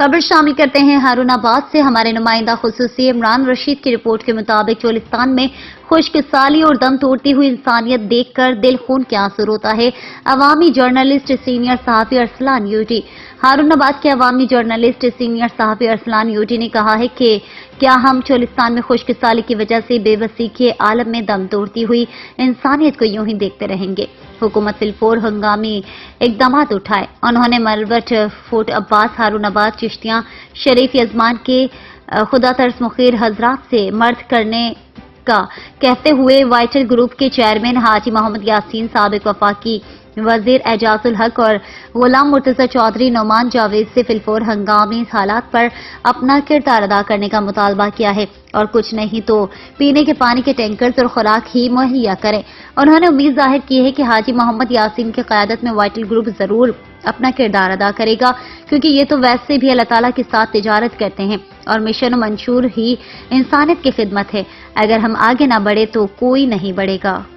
खबर शामिल करते हैं हारून आबाद से। हमारे नुमाइंदा खुसूसी इमरान रशीद की रिपोर्ट के मुताबिक चोलिस्तान में खुश्क साली और दम तोड़ती हुई इंसानियत देखकर दिल खून के आंसू रोता है। अवामी जर्नलिस्ट सीनियर सहाफी अरसलान यूटी। हारून आबाद के अवामी जर्नलिस्ट सीनियर सहाफी अरसलान यूटी ने कहा है कि क्या हम चोलिस्तान में खुश्क साली की वजह से बेबसी के आलम में दम तोड़ती हुई इंसानियत को यूं ही देखते रहेंगे। हुकूमत फिलफोर हंगामी इकदामात उठाए। उन्होंने मलबट, फोर्ट अब्बास, हारून आबाद, चिश्तियां, शरीफ यजमान के खुदा तरस मुखीर हजरात से मर्द करने का कहते हुए वाइटल ग्रुप के चेयरमैन हाजी मोहम्मद यासीन, साबिक वफाकी वजीर एजाजुल हक और गुलाम मुर्तजा चौधरी नौमान जावेद से फिलफोर हंगामी हालात पर अपना किरदार अदा करने का मुतालबा किया है और कुछ नहीं तो पीने के पानी के टैंकर्स और खुराक ही मुहैया करें। उन्होंने उम्मीद जाहिर की है कि हाजी मोहम्मद यासीन की क़यादत में वाइटल ग्रुप जरूर अपना किरदार अदा करेगा, क्योंकि ये तो वैसे भी अल्लाह ताला के साथ तिजारत करते हैं और मिशन मंशूर ही इंसानियत की खिदमत है। अगर हम आगे ना बढ़े तो कोई नहीं बढ़ेगा।